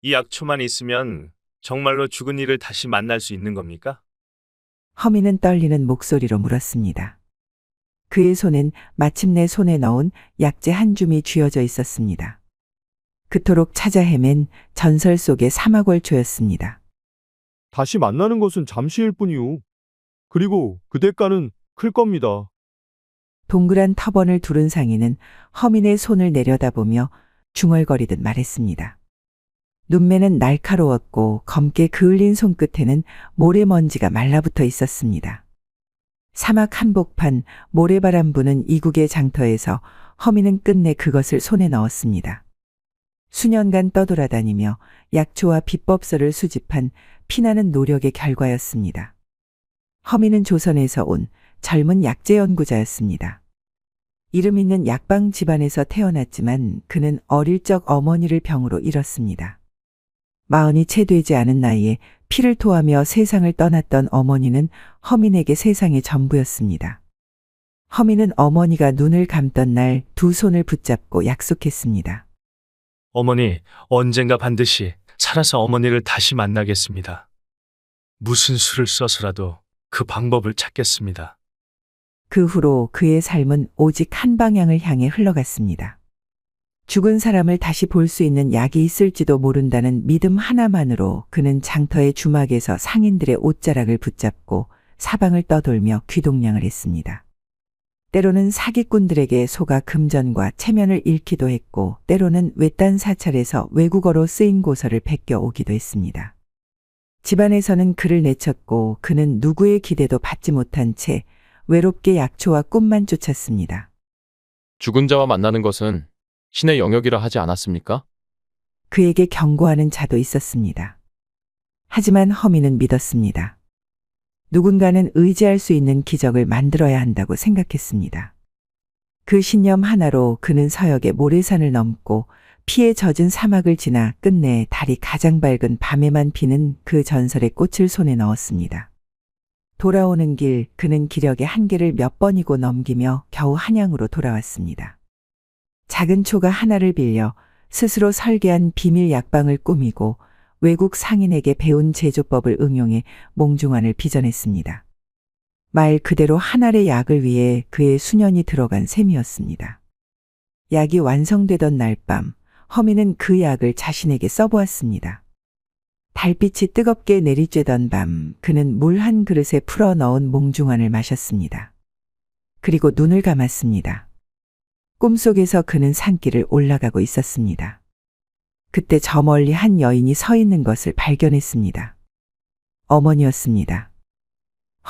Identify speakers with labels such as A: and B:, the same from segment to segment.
A: 이 약초만 있으면 정말로 죽은 이를 다시 만날 수 있는 겁니까?
B: 허미는 떨리는 목소리로 물었습니다. 그의 손엔 마침내 손에 넣은 약재 한 줌이 쥐어져 있었습니다. 그토록 찾아 헤맨 전설 속의 사막월초였습니다.
C: 다시 만나는 것은 잠시일 뿐이오. 그리고 그 대가는 클 겁니다.
B: 동그란 터번을 두른 상인은 허민의 손을 내려다보며 중얼거리듯 말했습니다. 눈매는 날카로웠고 검게 그을린 손끝에는 모래먼지가 말라붙어 있었습니다. 사막 한복판 모래바람 부는 이국의 장터에서 허민은 끝내 그것을 손에 넣었습니다. 수년간 떠돌아다니며 약초와 비법서를 수집한 피나는 노력의 결과였습니다. 허민은 조선에서 온 젊은 약재 연구자였습니다. 이름 있는 약방 집안에서 태어났지만 그는 어릴 적 어머니를 병으로 잃었습니다. 40이 채 되지 않은 나이에 피를 토하며 세상을 떠났던 어머니는 허민에게 세상의 전부였습니다. 허민은 어머니가 눈을 감던 날 두 손을 붙잡고 약속했습니다.
A: 어머니, 언젠가 반드시 살아서 어머니를 다시 만나겠습니다. 무슨 수를 써서라도 그 방법을 찾겠습니다.
B: 그 후로 그의 삶은 오직 한 방향을 향해 흘러갔습니다. 죽은 사람을 다시 볼 수 있는 약이 있을지도 모른다는 믿음 하나만으로 그는 장터의 주막에서 상인들의 옷자락을 붙잡고 사방을 떠돌며 귀동냥을 했습니다. 때로는 사기꾼들에게 속아 금전과 체면을 잃기도 했고 때로는 외딴 사찰에서 외국어로 쓰인 고서를 베껴 오기도 했습니다. 집안에서는 그를 내쳤고 그는 누구의 기대도 받지 못한 채 외롭게 약초와 꿈만 쫓았습니다.
D: 죽은 자와 만나는 것은 신의 영역이라 하지 않았습니까?
B: 그에게 경고하는 자도 있었습니다. 하지만 허민은 믿었습니다. 누군가는 의지할 수 있는 기적을 만들어야 한다고 생각했습니다. 그 신념 하나로 그는 서역의 모래산을 넘고 피에 젖은 사막을 지나 끝내 달이 가장 밝은 밤에만 피는 그 전설의 꽃을 손에 넣었습니다. 돌아오는 길 그는 기력의 한계를 몇 번이고 넘기며 겨우 한양으로 돌아왔습니다. 작은 초가 하나를 빌려 스스로 설계한 비밀 약방을 꾸미고 외국 상인에게 배운 제조법을 응용해 몽중환을 빚어냈습니다. 말 그대로 한 알의 약을 위해 그의 수년이 들어간 셈이었습니다. 약이 완성되던 날 밤 허민은 그 약을 자신에게 써보았습니다. 달빛이 뜨겁게 내리쬐던 밤 그는 물 한 그릇에 풀어 넣은 몽중환을 마셨습니다. 그리고 눈을 감았습니다. 꿈속에서 그는 산길을 올라가고 있었습니다. 그때 저 멀리 한 여인이 서 있는 것을 발견했습니다. 어머니였습니다.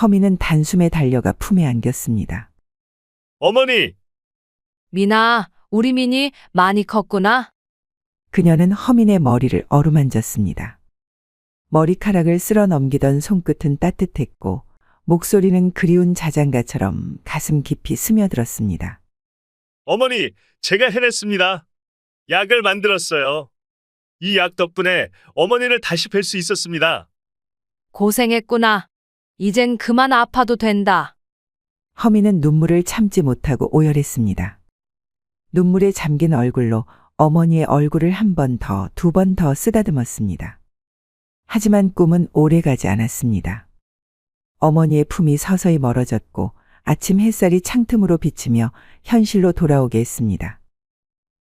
B: 허민은 단숨에 달려가 품에 안겼습니다.
A: 어머니!
E: 미나, 우리 민이 많이 컸구나.
B: 그녀는 허민의 머리를 어루만졌습니다. 머리카락을 쓸어 넘기던 손끝은 따뜻했고 목소리는 그리운 자장가처럼 가슴 깊이 스며들었습니다.
A: 어머니, 제가 해냈습니다. 약을 만들었어요. 이 약 덕분에 어머니를 다시 뵐 수 있었습니다.
E: 고생했구나. 이젠 그만 아파도 된다.
B: 허민은 눈물을 참지 못하고 오열했습니다. 눈물에 잠긴 얼굴로 어머니의 얼굴을 한 번 더, 두 번 더 쓰다듬었습니다. 하지만 꿈은 오래가지 않았습니다. 어머니의 품이 서서히 멀어졌고 아침 햇살이 창틈으로 비치며 현실로 돌아오게 했습니다.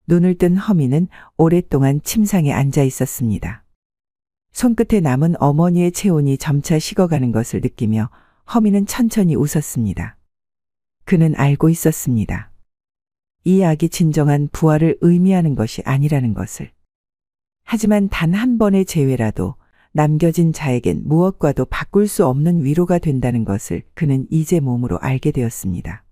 B: 눈을 뜬 허민은 오랫동안 침상에 앉아 있었습니다. 손끝에 남은 어머니의 체온이 점차 식어가는 것을 느끼며 허민은 천천히 웃었습니다. 그는 알고 있었습니다. 이 약이 진정한 부활을 의미하는 것이 아니라는 것을. 하지만 단 한 번의 재회라도 남겨진 자에겐 무엇과도 바꿀 수 없는 위로가 된다는 것을 그는 이제 몸으로 알게 되었습니다.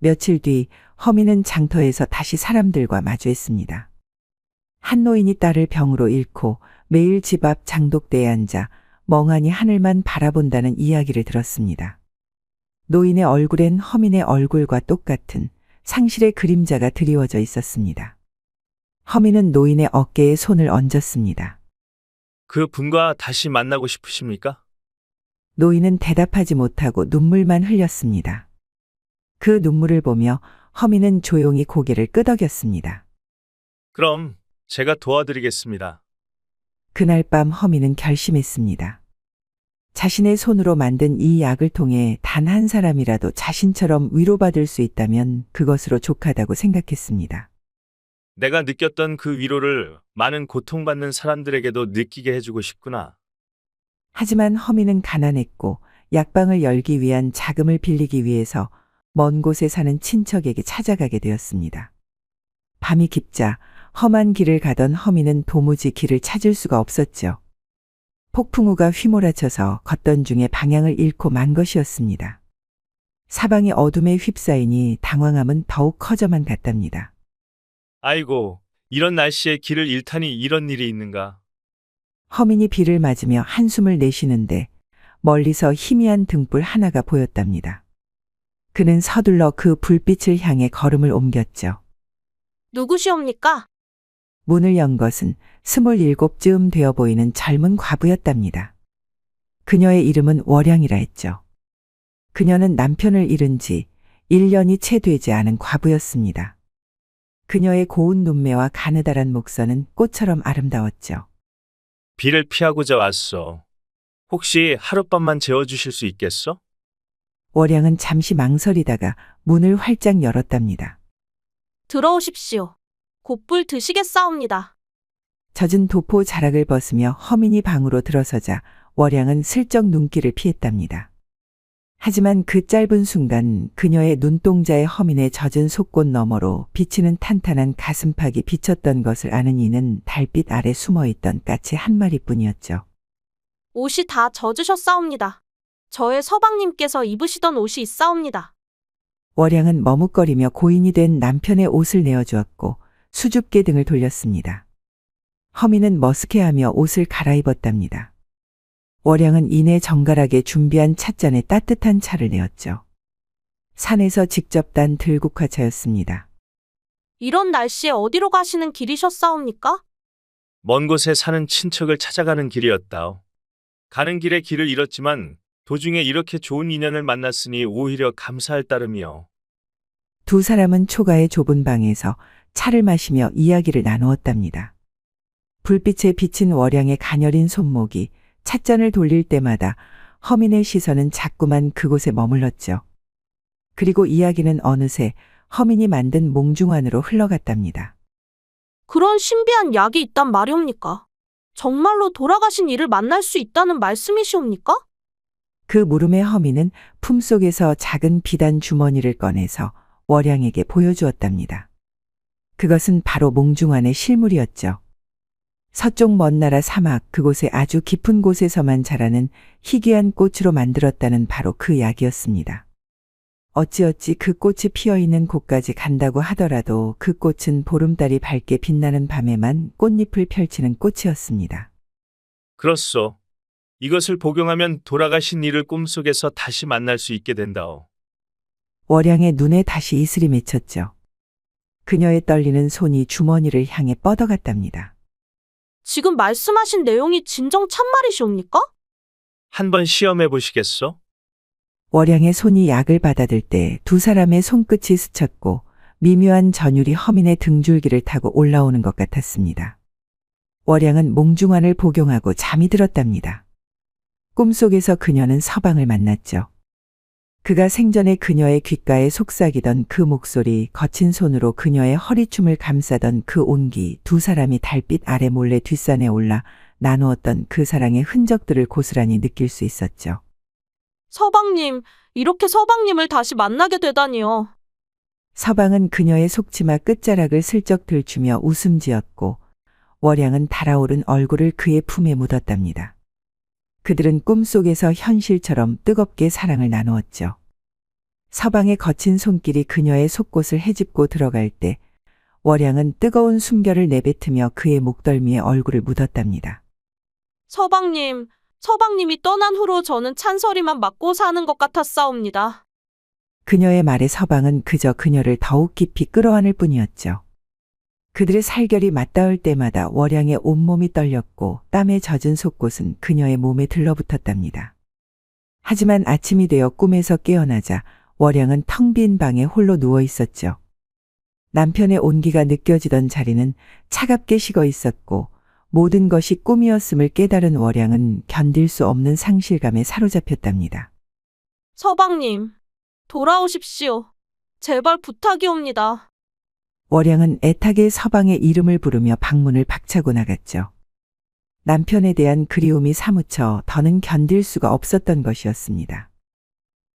B: 며칠 뒤 허민은 장터에서 다시 사람들과 마주했습니다. 한 노인이 딸을 병으로 잃고 매일 집 앞 장독대에 앉아 멍하니 하늘만 바라본다는 이야기를 들었습니다. 노인의 얼굴엔 허민의 얼굴과 똑같은 상실의 그림자가 드리워져 있었습니다. 허민은 노인의 어깨에 손을 얹었습니다.
A: 그 분과 다시 만나고 싶으십니까?
B: 노인은 대답하지 못하고 눈물만 흘렸습니다. 그 눈물을 보며 허민은 조용히 고개를 끄덕였습니다.
A: 그럼 제가 도와드리겠습니다.
B: 그날 밤 허미는 결심했습니다. 자신의 손으로 만든 이 약을 통해 단 한 사람이라도 자신처럼 위로받을 수 있다면 그것으로 족하다고 생각했습니다.
A: 내가 느꼈던 그 위로를 많은 고통받는 사람들에게도 느끼게 해주고 싶구나.
B: 하지만 허미는 가난했고 약방을 열기 위한 자금을 빌리기 위해서 먼 곳에 사는 친척에게 찾아가게 되었습니다. 밤이 깊자 험한 길을 가던 허미는 도무지 길을 찾을 수가 없었죠. 폭풍우가 휘몰아쳐서 걷던 중에 방향을 잃고 만 것이었습니다. 사방이 어둠에 휩싸이니 당황함은 더욱 커져만 갔답니다.
A: 아이고, 이런 날씨에 길을 잃다니 이런 일이 있는가.
B: 허민이 비를 맞으며 한숨을 내쉬는데 멀리서 희미한 등불 하나가 보였답니다. 그는 서둘러 그 불빛을 향해 걸음을 옮겼죠.
F: 누구시옵니까?
B: 문을 연 것은 27쯤 되어 보이는 젊은 과부였답니다. 그녀의 이름은 월양이라 했죠. 그녀는 남편을 잃은 지 1년이 채 되지 않은 과부였습니다. 그녀의 고운 눈매와 가느다란 목선은 꽃처럼 아름다웠죠.
A: 비를 피하고자 왔어. 혹시 하룻밤만 재워주실 수 있겠어?
B: 월양은 잠시 망설이다가 문을 활짝 열었답니다.
F: 들어오십시오. 곧불 드시겠사옵니다.
B: 젖은 도포 자락을 벗으며 허민이 방으로 들어서자 월양은 슬쩍 눈길을 피했답니다. 하지만 그 짧은 순간 그녀의 눈동자에 허민의 젖은 속꽃 너머로 비치는 탄탄한 가슴팍이 비쳤던 것을 아는 이는 달빛 아래 숨어있던 까치 한 마리뿐이었죠.
F: 옷이 다 젖으셨사옵니다. 저의 서방님께서 입으시던 옷이 있사옵니다.
B: 월양은 머뭇거리며 고인이 된 남편의 옷을 내어주었고 수줍게 등을 돌렸습니다. 허민은 머쓱해하며 옷을 갈아입었답니다. 월양은 이내 정갈하게 준비한 찻잔에 따뜻한 차를 내었죠. 산에서 직접 딴 들국화차였습니다.
F: 이런 날씨에 어디로 가시는 길이셨사옵니까?
A: 먼 곳에 사는 친척을 찾아가는 길이었다오. 가는 길에 길을 잃었지만 도중에 이렇게 좋은 인연을 만났으니 오히려 감사할 따름이요.
B: 두 사람은 초가의 좁은 방에서 차를 마시며 이야기를 나누었답니다. 불빛에 비친 월양의 가녀린 손목이 찻잔을 돌릴 때마다 허민의 시선은 자꾸만 그곳에 머물렀죠. 그리고 이야기는 어느새 허민이 만든 몽중안으로 흘러갔답니다.
F: 그런 신비한 약이 있단 말이옵니까? 정말로 돌아가신 이를 만날 수 있다는 말씀이시옵니까?
B: 그 물음에 허민은 품속에서 작은 비단 주머니를 꺼내서 월양에게 보여주었답니다. 그것은 바로 몽중안의 실물이었죠. 서쪽 먼 나라 사막 그곳에 아주 깊은 곳에서만 자라는 희귀한 꽃으로 만들었다는 바로 그 약이었습니다. 어찌어찌 그 꽃이 피어있는 곳까지 간다고 하더라도 그 꽃은 보름달이 밝게 빛나는 밤에만 꽃잎을 펼치는 꽃이었습니다.
A: 그렇소. 이것을 복용하면 돌아가신 이를 꿈속에서 다시 만날 수 있게 된다오.
B: 월양의 눈에 다시 이슬이 맺혔죠. 그녀의 떨리는 손이 주머니를 향해 뻗어갔답니다.
F: 지금 말씀하신 내용이 진정 참말이시옵니까?
A: 한번 시험해 보시겠소?
B: 월양의 손이 약을 받아들 때 두 사람의 손끝이 스쳤고 미묘한 전율이 허민의 등줄기를 타고 올라오는 것 같았습니다. 월양은 몽중안을 복용하고 잠이 들었답니다. 꿈속에서 그녀는 서방을 만났죠. 그가 생전에 그녀의 귓가에 속삭이던 그 목소리, 거친 손으로 그녀의 허리춤을 감싸던 그 온기, 두 사람이 달빛 아래 몰래 뒷산에 올라 나누었던 그 사랑의 흔적들을 고스란히 느낄 수 있었죠.
F: 서방님, 이렇게 서방님을 다시 만나게 되다니요.
B: 서방은 그녀의 속치마 끝자락을 슬쩍 들추며 웃음 지었고 월양은 달아오른 얼굴을 그의 품에 묻었답니다. 그들은 꿈속에서 현실처럼 뜨겁게 사랑을 나누었죠. 서방의 거친 손길이 그녀의 속곳을 헤집고 들어갈 때 월양은 뜨거운 숨결을 내뱉으며 그의 목덜미에 얼굴을 묻었답니다.
F: 서방님, 서방님이 떠난 후로 저는 찬소리만 맞고 사는 것 같았사옵니다.
B: 그녀의 말에 서방은 그저 그녀를 더욱 깊이 끌어안을 뿐이었죠. 그들의 살결이 맞닿을 때마다 월양의 온몸이 떨렸고 땀에 젖은 속곳은 그녀의 몸에 들러붙었답니다. 하지만 아침이 되어 꿈에서 깨어나자 월양은 텅 빈 방에 홀로 누워 있었죠. 남편의 온기가 느껴지던 자리는 차갑게 식어 있었고 모든 것이 꿈이었음을 깨달은 월양은 견딜 수 없는 상실감에 사로잡혔답니다.
F: 서방님, 돌아오십시오. 제발 부탁이옵니다.
B: 월양은 애타게 서방의 이름을 부르며 방문을 박차고 나갔죠. 남편에 대한 그리움이 사무쳐 더는 견딜 수가 없었던 것이었습니다.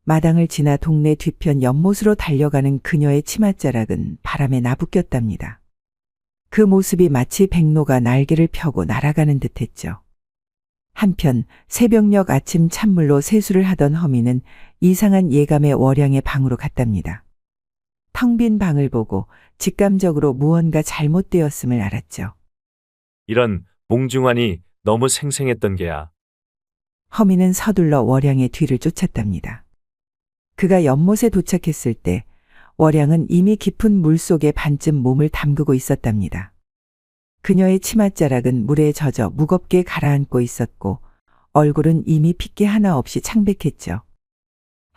B: 마당을 지나 동네 뒤편 연못으로 달려가는 그녀의 치맛자락은 바람에 나부꼈답니다. 그 모습이 마치 백로가 날개를 펴고 날아가는 듯했죠. 한편 새벽녘 아침 찬물로 세수를 하던 허미는 이상한 예감에 월양의 방으로 갔답니다. 텅 빈 방을 보고 직감적으로 무언가 잘못되었음을 알았죠.
A: 이런 몽중환이 너무 생생했던 게야.
B: 허미는 서둘러 월양의 뒤를 쫓았답니다. 그가 연못에 도착했을 때 월양은 이미 깊은 물속에 반쯤 몸을 담그고 있었답니다. 그녀의 치맛자락은 물에 젖어 무겁게 가라앉고 있었고 얼굴은 이미 핏기 하나 없이 창백했죠.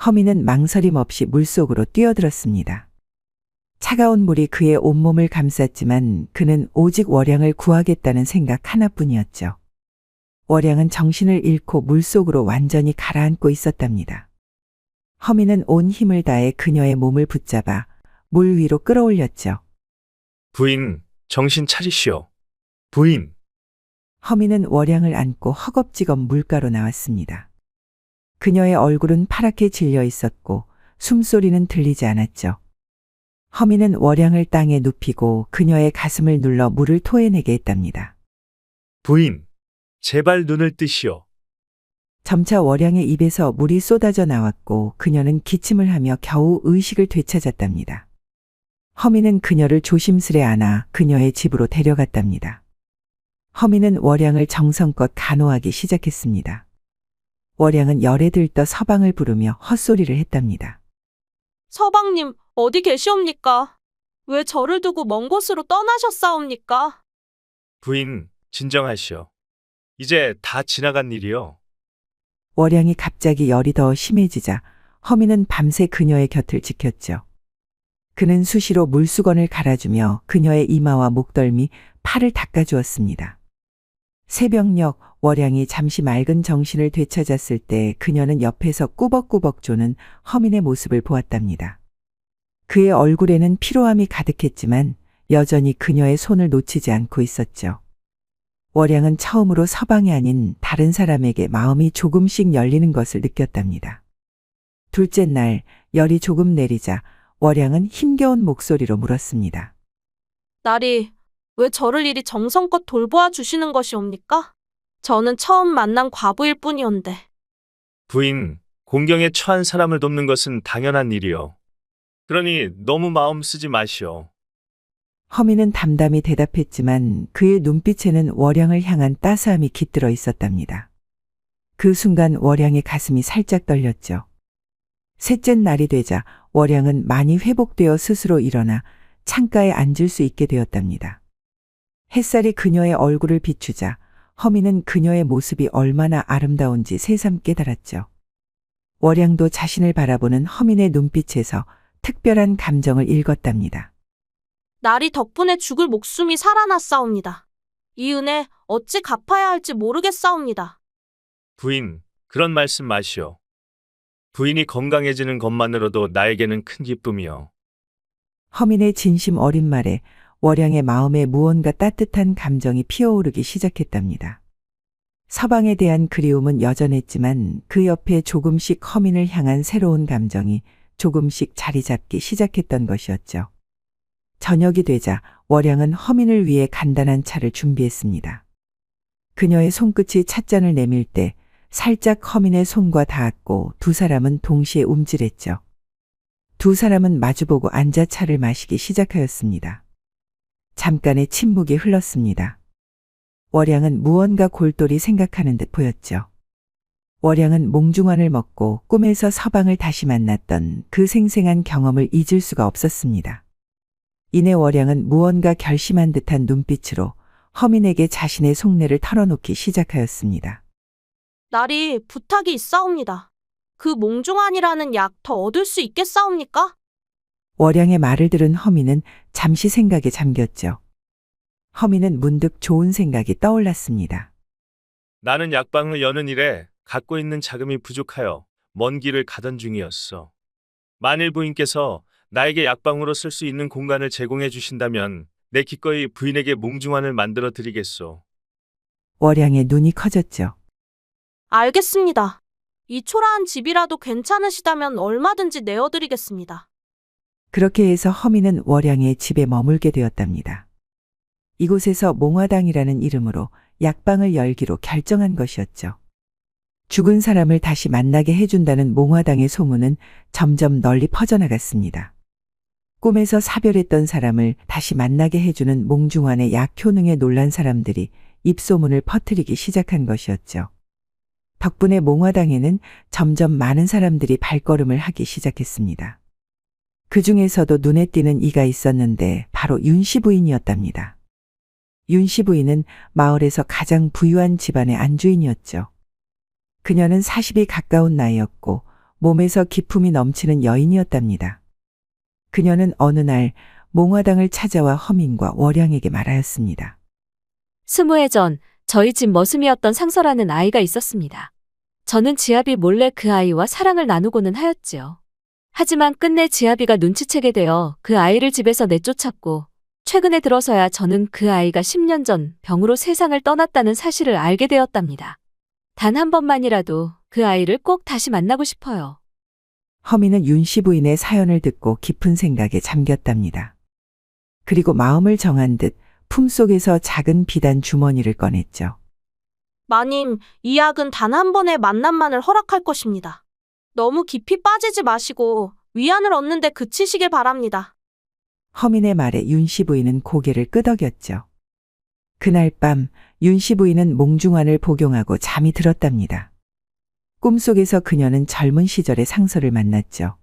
B: 허미는 망설임 없이 물속으로 뛰어들었습니다. 차가운 물이 그의 온몸을 감쌌지만 그는 오직 월양을 구하겠다는 생각 하나뿐이었죠. 월양은 정신을 잃고 물속으로 완전히 가라앉고 있었답니다. 허미는 온 힘을 다해 그녀의 몸을 붙잡아 물 위로 끌어올렸죠.
A: 부인, 정신 차리시오. 부인.
B: 허미는 월양을 안고 허겁지겁 물가로 나왔습니다. 그녀의 얼굴은 파랗게 질려 있었고 숨소리는 들리지 않았죠. 허미는 월양을 땅에 눕히고 그녀의 가슴을 눌러 물을 토해내게 했답니다.
A: 부인, 제발 눈을 뜨시오.
B: 점차 월양의 입에서 물이 쏟아져 나왔고 그녀는 기침을 하며 겨우 의식을 되찾았답니다. 허미는 그녀를 조심스레 안아 그녀의 집으로 데려갔답니다. 허미는 월양을 정성껏 간호하기 시작했습니다. 월양은 열에 들떠 서방을 부르며 헛소리를 했답니다.
F: 서방님, 어디 계시옵니까? 왜 저를 두고 먼 곳으로 떠나셨사옵니까?
A: 부인, 진정하시오. 이제 다 지나간 일이요.
B: 월양이 갑자기 열이 더 심해지자 허미는 밤새 그녀의 곁을 지켰죠. 그는 수시로 물수건을 갈아주며 그녀의 이마와 목덜미, 팔을 닦아주었습니다. 새벽녘 월양이 잠시 맑은 정신을 되찾았을 때 그녀는 옆에서 꾸벅꾸벅 조는 허민의 모습을 보았답니다. 그의 얼굴에는 피로함이 가득했지만 여전히 그녀의 손을 놓치지 않고 있었죠. 월양은 처음으로 서방이 아닌 다른 사람에게 마음이 조금씩 열리는 것을 느꼈답니다. 둘째 날 열이 조금 내리자 월양은 힘겨운 목소리로 물었습니다.
F: 나리, 왜 저를 이리 정성껏 돌보아 주시는 것이옵니까? 저는 처음 만난 과부일 뿐이온데.
A: 부인, 공경에 처한 사람을 돕는 것은 당연한 일이요. 그러니 너무 마음 쓰지 마시오.
B: 허미는 담담히 대답했지만 그의 눈빛에는 월양을 향한 따스함이 깃들어 있었답니다. 그 순간 월양의 가슴이 살짝 떨렸죠. 셋째 날이 되자 월양은 많이 회복되어 스스로 일어나 창가에 앉을 수 있게 되었답니다. 햇살이 그녀의 얼굴을 비추자 허미는 그녀의 모습이 얼마나 아름다운지 새삼 깨달았죠. 월양도 자신을 바라보는 허민의 눈빛에서 특별한 감정을 읽었답니다.
F: 나리 덕분에 죽을 목숨이 살아났사옵니다. 이 은혜 어찌 갚아야 할지 모르겠사옵니다.
A: 부인, 그런 말씀 마시오. 부인이 건강해지는 것만으로도 나에게는 큰 기쁨이요.
B: 허민의 진심 어린 말에 월양의 마음에 무언가 따뜻한 감정이 피어오르기 시작했답니다. 서방에 대한 그리움은 여전했지만 그 옆에 조금씩 허민을 향한 새로운 감정이 조금씩 자리 잡기 시작했던 것이었죠. 저녁이 되자 월양은 허민을 위해 간단한 차를 준비했습니다. 그녀의 손끝이 찻잔을 내밀 때 살짝 허민의 손과 닿았고 두 사람은 동시에 움찔했죠. 두 사람은 마주보고 앉아 차를 마시기 시작하였습니다. 잠깐의 침묵이 흘렀습니다. 월양은 무언가 골똘히 생각하는 듯 보였죠. 월양은 몽중환을 먹고 꿈에서 서방을 다시 만났던 그 생생한 경험을 잊을 수가 없었습니다. 이내 월양은 무언가 결심한 듯한 눈빛으로 허민에게 자신의 속내를 털어놓기 시작하였습니다.
F: 나리, 부탁이 있사옵니다. 그 몽중환이라는 약 더 얻을 수 있겠사옵니까?
B: 월양의 말을 들은 허민은 잠시 생각에 잠겼죠. 허미는 문득 좋은 생각이 떠올랐습니다.
A: 나는 약방을 여는 일에 갖고 있는 자금이 부족하여 먼 길을 가던 중이었어. 만일 부인께서 나에게 약방으로 쓸 수 있는 공간을 제공해 주신다면 내 기꺼이 부인에게 몽중환을 만들어 드리겠소.
B: 월양의 눈이 커졌죠.
F: 알겠습니다. 이 초라한 집이라도 괜찮으시다면 얼마든지 내어드리겠습니다.
B: 그렇게 해서 허미는 월양의 집에 머물게 되었답니다. 이곳에서 몽화당이라는 이름으로 약방을 열기로 결정한 것이었죠. 죽은 사람을 다시 만나게 해준다는 몽화당의 소문은 점점 널리 퍼져나갔습니다. 꿈에서 사별했던 사람을 다시 만나게 해주는 몽중환의 약 효능에 놀란 사람들이 입소문을 퍼뜨리기 시작한 것이었죠. 덕분에 몽화당에는 점점 많은 사람들이 발걸음을 하기 시작했습니다. 그 중에서도 눈에 띄는 이가 있었는데 바로 윤씨 부인이었답니다. 윤씨 부인은 마을에서 가장 부유한 집안의 안주인이었죠. 그녀는 40이 가까운 나이였고 몸에서 기품이 넘치는 여인이었답니다. 그녀는 어느 날 몽화당을 찾아와 허민과 월양에게 말하였습니다.
G: 20해 전 저희 집 머슴이었던 상서라는 아이가 있었습니다. 저는 지아비 몰래 그 아이와 사랑을 나누고는 하였지요. 하지만 끝내 지아비가 눈치채게 되어 그 아이를 집에서 내쫓았고 최근에 들어서야 저는 그 아이가 10년 전 병으로 세상을 떠났다는 사실을 알게 되었답니다. 단 한 번만이라도 그 아이를 꼭 다시 만나고 싶어요.
B: 허미는 윤씨 부인의 사연을 듣고 깊은 생각에 잠겼답니다. 그리고 마음을 정한 듯 품속에서 작은 비단 주머니를 꺼냈죠.
F: 마님, 이 약은 단 한 번의 만남만을 허락할 것입니다. 너무 깊이 빠지지 마시고 위안을 얻는데 그치시길 바랍니다.
B: 허민의 말에 윤씨 부인은 고개를 끄덕였죠. 그날 밤 윤씨 부인은 몽중환을 복용하고 잠이 들었답니다. 꿈속에서 그녀는 젊은 시절의 상서를 만났죠.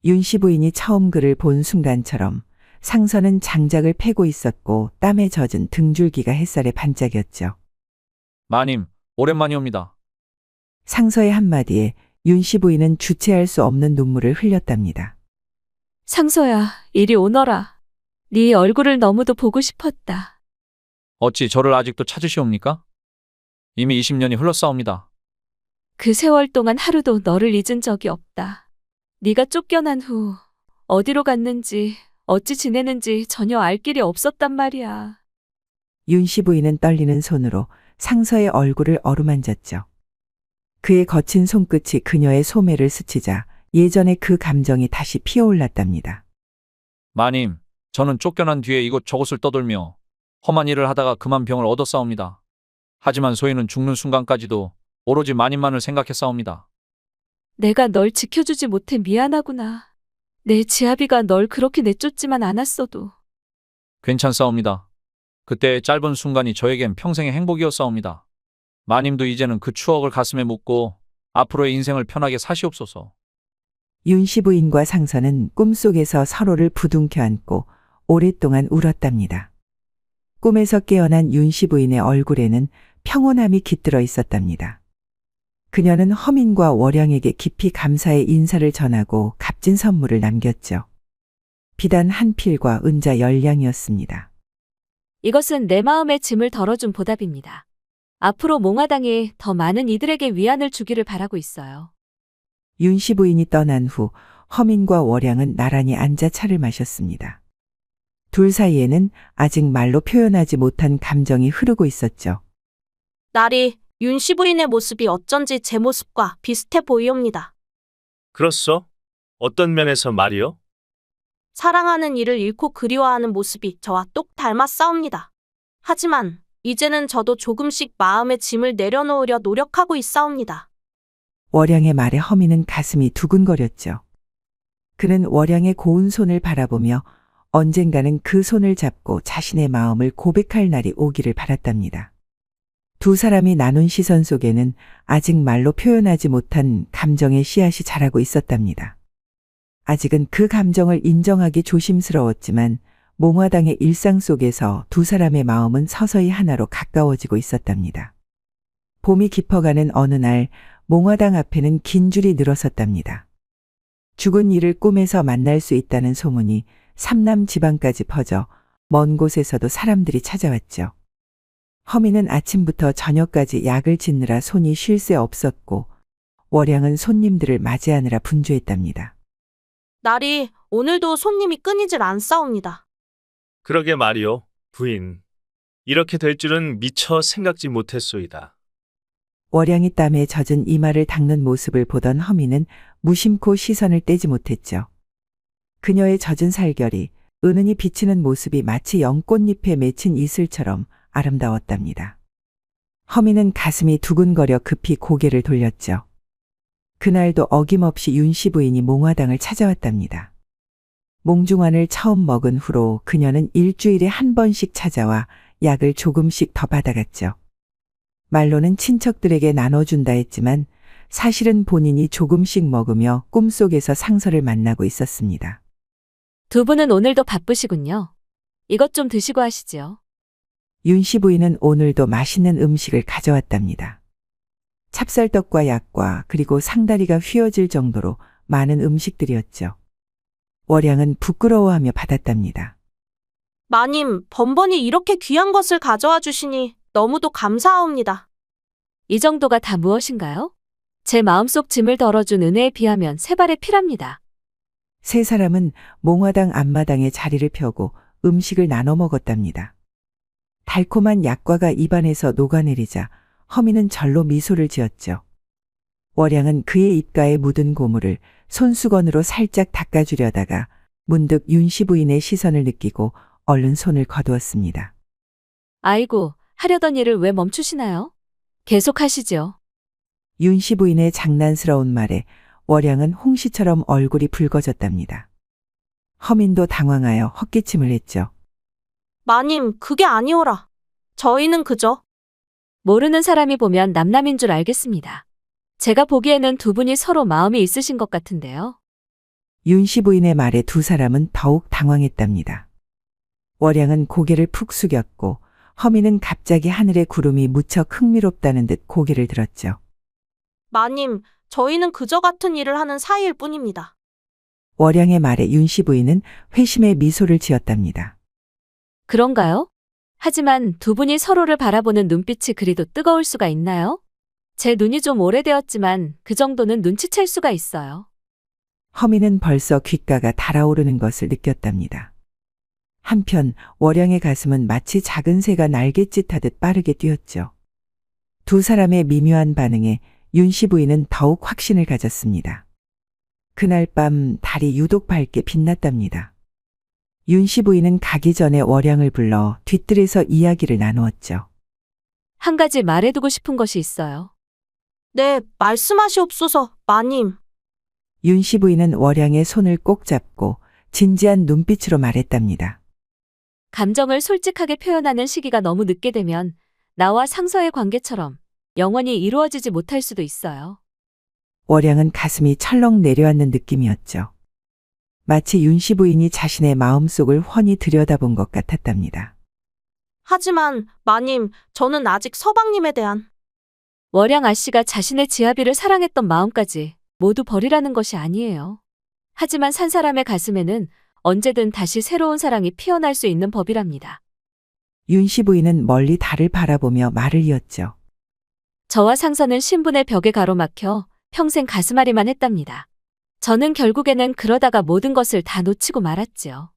B: 윤씨 부인이 처음 그를 본 순간처럼 상서는 장작을 패고 있었고 땀에 젖은 등줄기가 햇살에 반짝였죠.
H: 마님, 오랜만이옵니다.
B: 상서의 한마디에 윤씨 부인은 주체할 수 없는 눈물을 흘렸답니다.
G: 상서야, 이리 오너라. 네 얼굴을 너무도 보고 싶었다.
H: 어찌 저를 아직도 찾으시옵니까? 이미 20년이 흘렀사옵니다.
G: 그 세월 동안 하루도 너를 잊은 적이 없다. 네가 쫓겨난 후 어디로 갔는지 어찌 지내는지 전혀 알 길이 없었단 말이야.
B: 윤씨 부인은 떨리는 손으로 상서의 얼굴을 어루만졌죠. 그의 거친 손끝이 그녀의 소매를 스치자 예전의 그 감정이 다시 피어올랐답니다.
H: 마님, 저는 쫓겨난 뒤에 이곳저곳을 떠돌며 험한 일을 하다가 그만 병을 얻었사옵니다. 하지만 소희는 죽는 순간까지도 오로지 마님만을 생각했사옵니다.
G: 내가 널 지켜주지 못해 미안하구나. 내 지아비가 널 그렇게 내쫓지만 않았어도.
H: 괜찮사옵니다. 그때의 짧은 순간이 저에겐 평생의 행복이었사옵니다. 마님도 이제는 그 추억을 가슴에 묻고 앞으로의 인생을 편하게 사시옵소서.
B: 윤씨 부인과 상서는 꿈속에서 서로를 부둥켜 안고 오랫동안 울었답니다. 꿈에서 깨어난 윤씨 부인의 얼굴에는 평온함이 깃들어 있었답니다. 그녀는 허민과 월양에게 깊이 감사의 인사를 전하고 값진 선물을 남겼죠. 비단 한 필과 은자 10량이었습니다.
G: 이것은 내 마음의 짐을 덜어준 보답입니다. 앞으로 몽화당이 더 많은 이들에게 위안을 주기를 바라고 있어요.
B: 윤씨 부인이 떠난 후 허민과 월양은 나란히 앉아 차를 마셨습니다. 둘 사이에는 아직 말로 표현하지 못한 감정이 흐르고 있었죠.
F: 나리, 윤씨 부인의 모습이 어쩐지 제 모습과 비슷해 보이옵니다.
A: 그렇소? 어떤 면에서 말이요?
F: 사랑하는 이를 잃고 그리워하는 모습이 저와 똑 닮았사옵니다. 하지만 이제는 저도 조금씩 마음의 짐을 내려놓으려 노력하고 있사옵니다.
B: 월양의 말에 허민은 가슴이 두근거렸죠. 그는 월양의 고운 손을 바라보며 언젠가는 그 손을 잡고 자신의 마음을 고백할 날이 오기를 바랐답니다. 두 사람이 나눈 시선 속에는 아직 말로 표현하지 못한 감정의 씨앗이 자라고 있었답니다. 아직은 그 감정을 인정하기 조심스러웠지만 몽화당의 일상 속에서 두 사람의 마음은 서서히 하나로 가까워지고 있었답니다. 봄이 깊어가는 어느 날 몽화당 앞에는 긴 줄이 늘어섰답니다. 죽은 이를 꿈에서 만날 수 있다는 소문이 삼남 지방까지 퍼져 먼 곳에서도 사람들이 찾아왔죠. 허미는 아침부터 저녁까지 약을 짓느라 손이 쉴 새 없었고 월양은 손님들을 맞이하느라 분주했답니다.
F: 날이 오늘도 손님이 끊이질 않사옵니다.
A: 그러게 말이오, 부인. 이렇게 될 줄은 미처 생각지 못했소이다.
B: 월양이 땀에 젖은 이마를 닦는 모습을 보던 허미는 무심코 시선을 떼지 못했죠. 그녀의 젖은 살결이 은은히 비치는 모습이 마치 연꽃잎에 맺힌 이슬처럼 아름다웠답니다. 허미는 가슴이 두근거려 급히 고개를 돌렸죠. 그날도 어김없이 윤씨 부인이 몽화당을 찾아왔답니다. 몽중환을 처음 먹은 후로 그녀는 일주일에 한 번씩 찾아와 약을 조금씩 더 받아갔죠. 말로는 친척들에게 나눠준다 했지만 사실은 본인이 조금씩 먹으며 꿈속에서 상서를 만나고 있었습니다.
G: 두 분은 오늘도 바쁘시군요. 이것 좀 드시고 하시지요.
B: 윤씨 부인은 오늘도 맛있는 음식을 가져왔답니다. 찹쌀떡과 약과 그리고 상다리가 휘어질 정도로 많은 음식들이었죠. 월양은 부끄러워하며 받았답니다.
F: 마님, 번번이 이렇게 귀한 것을 가져와 주시니 너무도 감사하옵니다.
G: 이 정도가 다 무엇인가요? 제 마음속 짐을 덜어준 은혜에 비하면 세 발의 피랍니다.
B: 세 사람은 몽화당 앞마당에 자리를 펴고 음식을 나눠 먹었답니다. 달콤한 약과가 입안에서 녹아내리자 허미는 절로 미소를 지었죠. 월양은 그의 입가에 묻은 고물을 손수건으로 살짝 닦아주려다가 문득 윤씨 부인의 시선을 느끼고 얼른 손을 거두었습니다.
G: 아이고, 하려던 일을 왜 멈추시나요? 계속 하시죠.
B: 윤씨 부인의 장난스러운 말에 월양은 홍시처럼 얼굴이 붉어졌답니다. 허민도 당황하여 헛기침을 했죠.
F: 마님, 그게 아니오라. 저희는 그저
G: 모르는 사람이 보면 남남인 줄 알겠습니다. 제가 보기에는 두 분이 서로 마음이 있으신 것 같은데요.
B: 윤씨 부인의 말에 두 사람은 더욱 당황했답니다. 월양은 고개를 푹 숙였고 허미는 갑자기 하늘의 구름이 무척 흥미롭다는 듯 고개를 들었죠.
F: 마님, 저희는 그저 같은 일을 하는 사이일 뿐입니다.
B: 월양의 말에 윤씨 부인은 회심의 미소를 지었답니다.
G: 그런가요? 하지만 두 분이 서로를 바라보는 눈빛이 그리도 뜨거울 수가 있나요? 제 눈이 좀 오래되었지만 그 정도는 눈치챌 수가 있어요.
B: 허미는 벌써 귓가가 달아오르는 것을 느꼈답니다. 한편 월양의 가슴은 마치 작은 새가 날갯짓하듯 빠르게 뛰었죠. 두 사람의 미묘한 반응에 윤씨 부인은 더욱 확신을 가졌습니다. 그날 밤 달이 유독 밝게 빛났답니다. 윤씨 부인은 가기 전에 월양을 불러 뒤뜰에서 이야기를 나누었죠.
G: 한 가지 말해두고 싶은 것이 있어요.
F: 네, 말씀하시옵소서, 마님.
B: 윤씨 부인은 월양의 손을 꼭 잡고 진지한 눈빛으로 말했답니다.
G: 감정을 솔직하게 표현하는 시기가 너무 늦게 되면 나와 상서의 관계처럼 영원히 이루어지지 못할 수도 있어요.
B: 월양은 가슴이 철렁 내려앉는 느낌이었죠. 마치 윤씨 부인이 자신의 마음속을 훤히 들여다본 것 같았답니다.
F: 하지만 마님, 저는 아직 서방님에 대한
G: 월양 아씨가 자신의 지아비를 사랑했던 마음까지 모두 버리라는 것이 아니에요. 하지만 산 사람의 가슴에는 언제든 다시 새로운 사랑이 피어날 수 있는 법이랍니다.
B: 윤씨 부인은 멀리 달을 바라보며 말을 이었죠.
G: 저와 상서는 신분의 벽에 가로막혀 평생 가슴앓이만 했답니다. 저는 결국에는 그러다가 모든 것을 다 놓치고 말았지요.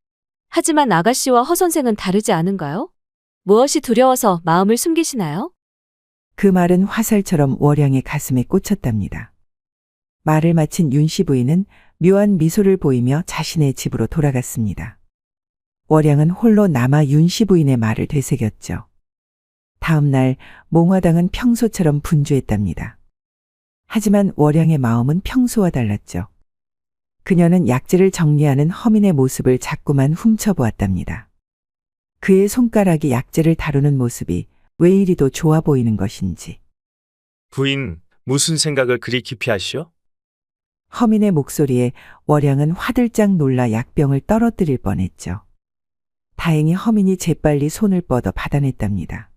G: 하지만 아가씨와 허 선생은 다르지 않은가요? 무엇이 두려워서 마음을 숨기시나요?
B: 그 말은 화살처럼 월양의 가슴에 꽂혔답니다. 말을 마친 윤씨 부인은 묘한 미소를 보이며 자신의 집으로 돌아갔습니다. 월양은 홀로 남아 윤씨 부인의 말을 되새겼죠. 다음 날 몽화당은 평소처럼 분주했답니다. 하지만 월양의 마음은 평소와 달랐죠. 그녀는 약재를 정리하는 허민의 모습을 자꾸만 훔쳐보았답니다. 그의 손가락이 약재를 다루는 모습이 왜 이리도 좋아 보이는 것인지.
A: 부인, 무슨 생각을 그리 깊이 하시오?
B: 허민의 목소리에 월양은 화들짝 놀라 약병을 떨어뜨릴 뻔했죠. 다행히 허민이 재빨리 손을 뻗어 받아냈답니다.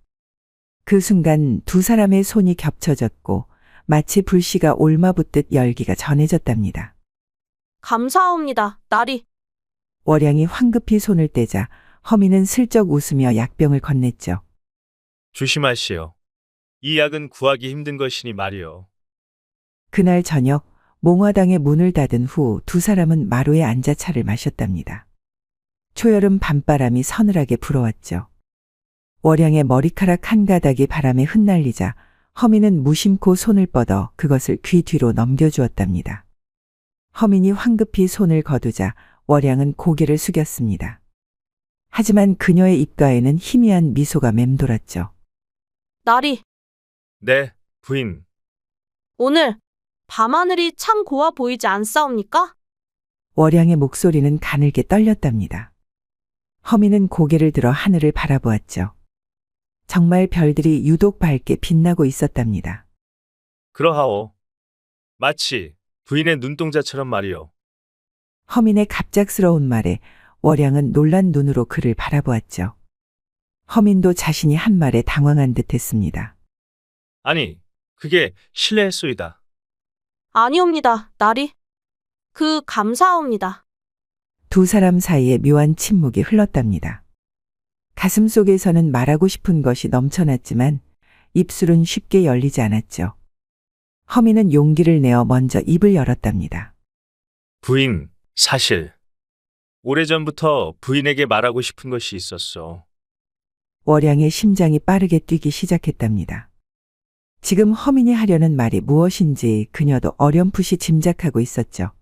B: 그 순간 두 사람의 손이 겹쳐졌고 마치 불씨가 올마붙듯 열기가 전해졌답니다.
F: 감사합니다, 나리.
B: 월양이 황급히 손을 떼자 허미는 슬쩍 웃으며 약병을 건넸죠.
A: 조심하시오. 이 약은 구하기 힘든 것이니 말이오.
B: 그날 저녁 몽화당의 문을 닫은 후 두 사람은 마루에 앉아 차를 마셨답니다. 초여름 밤바람이 서늘하게 불어왔죠. 월양의 머리카락 한 가닥이 바람에 흩날리자 허민은 무심코 손을 뻗어 그것을 귀 뒤로 넘겨주었답니다. 허민이 황급히 손을 거두자 월양은 고개를 숙였습니다. 하지만 그녀의 입가에는 희미한 미소가 맴돌았죠.
F: 나리,
A: 네, 부인.
F: 오늘 밤하늘이 참 고와 보이지 않사옵니까?
B: 월양의 목소리는 가늘게 떨렸답니다. 허민은 고개를 들어 하늘을 바라보았죠. 정말 별들이 유독 밝게 빛나고 있었답니다.
A: 그러하오. 마치 부인의 눈동자처럼 말이오.
B: 허민의 갑작스러운 말에 월양은 놀란 눈으로 그를 바라보았죠. 허민도 자신이 한 말에 당황한 듯 했습니다.
A: 아니, 그게 실례했소이다.
F: 아니옵니다, 나리. 감사하옵니다.
B: 두 사람 사이에 묘한 침묵이 흘렀답니다. 가슴 속에서는 말하고 싶은 것이 넘쳐났지만 입술은 쉽게 열리지 않았죠. 허민은 용기를 내어 먼저 입을 열었답니다.
A: 부인, 사실 오래전부터 부인에게 말하고 싶은 것이 있었어.
B: 월양의 심장이 빠르게 뛰기 시작했답니다. 지금 허민이 하려는 말이 무엇인지 그녀도 어렴풋이 짐작하고 있었죠.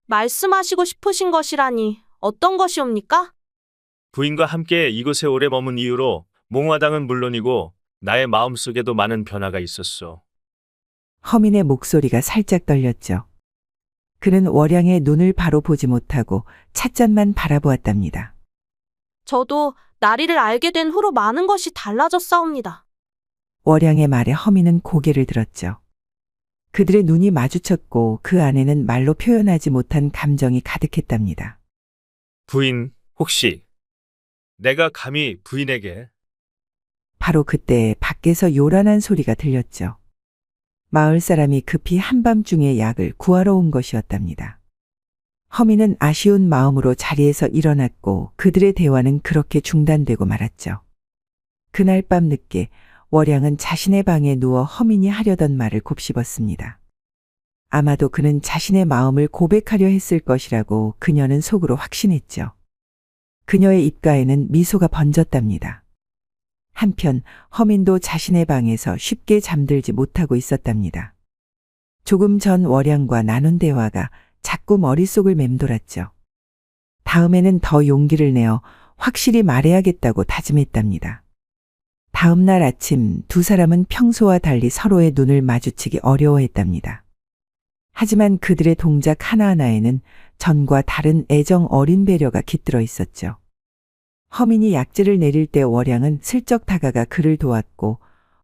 F: 말씀하시고 싶으신 것이라니 어떤 것이옵니까?
A: 부인과 함께 이곳에 오래 머문 이후로 몽화당은 물론이고 나의 마음속에도 많은 변화가 있었어.
B: 허민의 목소리가 살짝 떨렸죠. 그는 월양의 눈을 바로 보지 못하고 찻잔만 바라보았답니다.
F: 저도 나리를 알게 된 후로 많은 것이 달라졌사옵니다.
B: 월양의 말에 허민은 고개를 들었죠. 그들의 눈이 마주쳤고 그 안에는 말로 표현하지 못한 감정이 가득했답니다.
A: 부인, 혹시 내가 감히 부인에게
B: 바로 그때 밖에서 요란한 소리가 들렸죠. 마을 사람이 급히 한밤중에 약을 구하러 온 것이었답니다. 허민은 아쉬운 마음으로 자리에서 일어났고 그들의 대화는 그렇게 중단되고 말았죠. 그날 밤 늦게 월양은 자신의 방에 누워 허민이 하려던 말을 곱씹었습니다. 아마도 그는 자신의 마음을 고백하려 했을 것이라고 그녀는 속으로 확신했죠. 그녀의 입가에는 미소가 번졌답니다. 한편 허민도 자신의 방에서 쉽게 잠들지 못하고 있었답니다. 조금 전 월양과 나눈 대화가 자꾸 머릿속을 맴돌았죠. 다음에는 더 용기를 내어 확실히 말해야겠다고 다짐했답니다. 다음 날 아침 두 사람은 평소와 달리 서로의 눈을 마주치기 어려워했답니다. 하지만 그들의 동작 하나하나에는 전과 다른 애정 어린 배려가 깃들어 있었죠. 허민이 약재를 내릴 때 월양은 슬쩍 다가가 그를 도왔고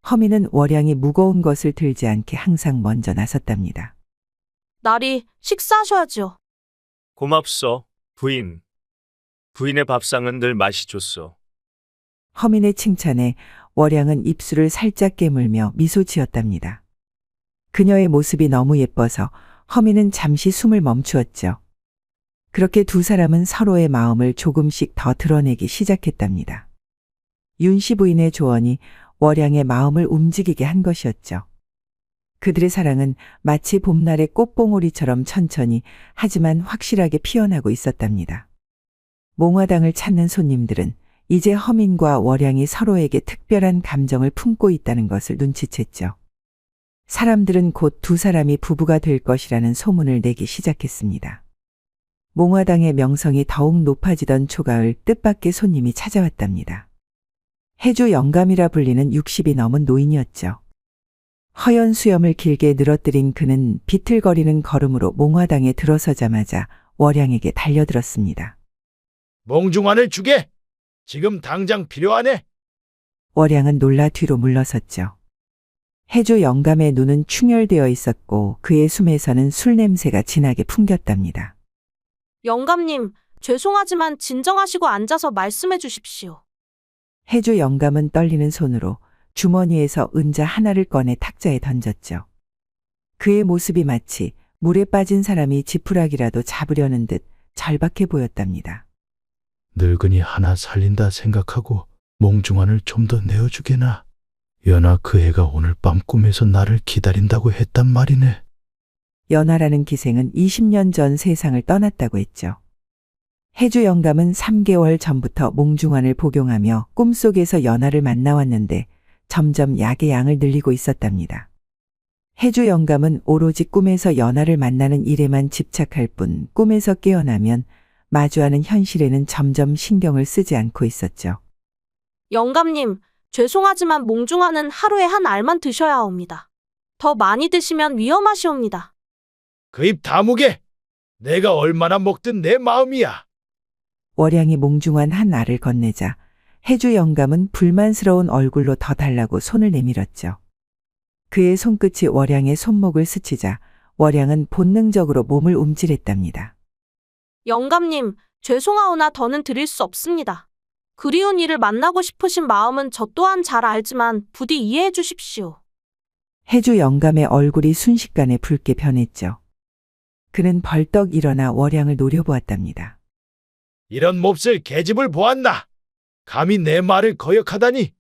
B: 허민은 월양이 무거운 것을 들지 않게 항상 먼저 나섰답니다.
F: 나리, 식사하셔야죠.
A: 고맙소, 부인. 부인의 밥상은 늘 맛이 좋소.
B: 허민의 칭찬에 월양은 입술을 살짝 깨물며 미소 지었답니다. 그녀의 모습이 너무 예뻐서 허민은 잠시 숨을 멈추었죠. 그렇게 두 사람은 서로의 마음을 조금씩 더 드러내기 시작했답니다. 윤씨 부인의 조언이 월양의 마음을 움직이게 한 것이었죠. 그들의 사랑은 마치 봄날의 꽃봉오리처럼 천천히 하지만 확실하게 피어나고 있었답니다. 몽화당을 찾는 손님들은 이제 허민과 월양이 서로에게 특별한 감정을 품고 있다는 것을 눈치챘죠. 사람들은 곧 두 사람이 부부가 될 것이라는 소문을 내기 시작했습니다. 몽화당의 명성이 더욱 높아지던 초가을 뜻밖의 손님이 찾아왔답니다. 해주 영감이라 불리는 60이 넘은 노인이었죠. 허연 수염을 길게 늘어뜨린 그는 비틀거리는 걸음으로 몽화당에 들어서자마자 월양에게 달려들었습니다.
I: 몽중환을 주게! 지금 당장 필요하네!
B: 월양은 놀라 뒤로 물러섰죠. 해주 영감의 눈은 충혈되어 있었고 그의 숨에서는 술 냄새가 진하게 풍겼답니다.
F: 영감님, 죄송하지만 진정하시고 앉아서 말씀해 주십시오.
B: 해주 영감은 떨리는 손으로 주머니에서 은자 하나를 꺼내 탁자에 던졌죠. 그의 모습이 마치 물에 빠진 사람이 지푸라기라도 잡으려는 듯 절박해 보였답니다.
I: 늙은이 하나 살린다 생각하고 몽중환을 좀 더 내어주게나. 연아 그 애가 오늘 밤 꿈에서 나를 기다린다고 했단 말이네.
B: 연하라는 기생은 20년 전 세상을 떠났다고 했죠. 해주 영감은 3개월 전부터 몽중환을 복용하며 꿈속에서 연하를 만나왔는데 점점 약의 양을 늘리고 있었답니다. 해주 영감은 오로지 꿈에서 연하를 만나는 일에만 집착할 뿐 꿈에서 깨어나면 마주하는 현실에는 점점 신경을 쓰지 않고 있었죠.
F: 영감님, 죄송하지만 몽중환은 하루에 한 알만 드셔야 합니다. 더 많이 드시면 위험하시옵니다.
I: 그 입 다무게. 내가 얼마나 먹든 내 마음이야.
B: 월양이 몽중환 한 알을 건네자 해주 영감은 불만스러운 얼굴로 더 달라고 손을 내밀었죠. 그의 손끝이 월양의 손목을 스치자 월양은 본능적으로 몸을 움찔했답니다.
F: 영감님, 죄송하오나 더는 드릴 수 없습니다. 그리운 이를 만나고 싶으신 마음은 저 또한 잘 알지만 부디 이해해 주십시오.
B: 해주 영감의 얼굴이 순식간에 붉게 변했죠. 그는 벌떡 일어나 월양을 노려보았답니다.
I: 이런 몹쓸 계집을 보았나. 감히 내 말을 거역하다니.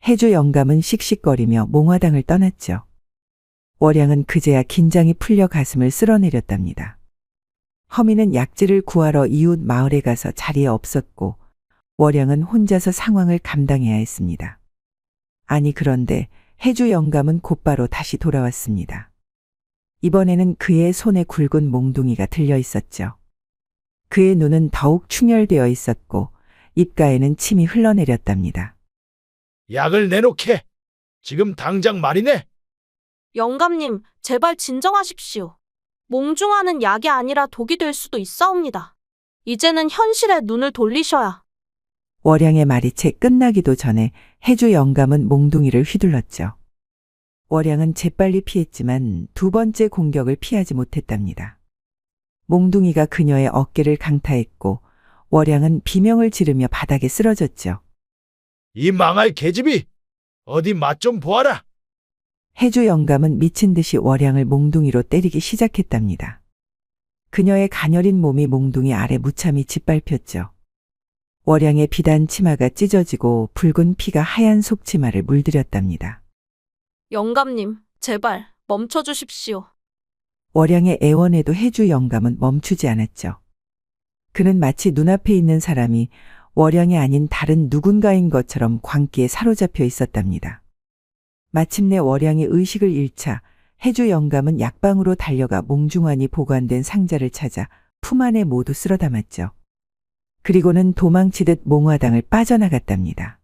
B: 해주 영감은 씩씩거리며 몽화당을 떠났죠. 월양은 그제야 긴장이 풀려 가슴을 쓸어내렸답니다. 허미는 약재를 구하러 이웃 마을에 가서 자리에 없었고 월양은 혼자서 상황을 감당해야 했습니다. 아니 그런데 해주 영감은 곧바로 다시 돌아왔습니다. 이번에는 그의 손에 굵은 몽둥이가 들려 있었죠. 그의 눈은 더욱 충혈되어 있었고 입가에는 침이 흘러내렸답니다.
I: 약을 내놓게. 지금 당장 말이네.
F: 영감님, 제발 진정하십시오. 몽중환은 약이 아니라 독이 될 수도 있사옵니다. 이제는 현실에 눈을 돌리셔야.
B: 월양의 말이 채 끝나기도 전에 해주 영감은 몽둥이를 휘둘렀죠. 월양은 재빨리 피했지만 두 번째 공격을 피하지 못했답니다. 몽둥이가 그녀의 어깨를 강타했고 월양은 비명을 지르며 바닥에 쓰러졌죠.
I: 이 망할 계집이. 어디 맛 좀 보아라.
B: 해주 영감은 미친 듯이 월양을 몽둥이로 때리기 시작했답니다. 그녀의 가녀린 몸이 몽둥이 아래 무참히 짓밟혔죠. 월양의 비단 치마가 찢어지고 붉은 피가 하얀 속치마를 물들였답니다.
F: 영감님, 제발 멈춰 주십시오.
B: 월양의 애원에도 해주 영감은 멈추지 않았죠. 그는 마치 눈앞에 있는 사람이 월양이 아닌 다른 누군가인 것처럼 광기에 사로잡혀 있었답니다. 마침내 월양이 의식을 잃자 해주 영감은 약방으로 달려가 몽중환이 보관된 상자를 찾아 품 안에 모두 쓸어 담았죠. 그리고는 도망치듯 몽화당을 빠져나갔답니다.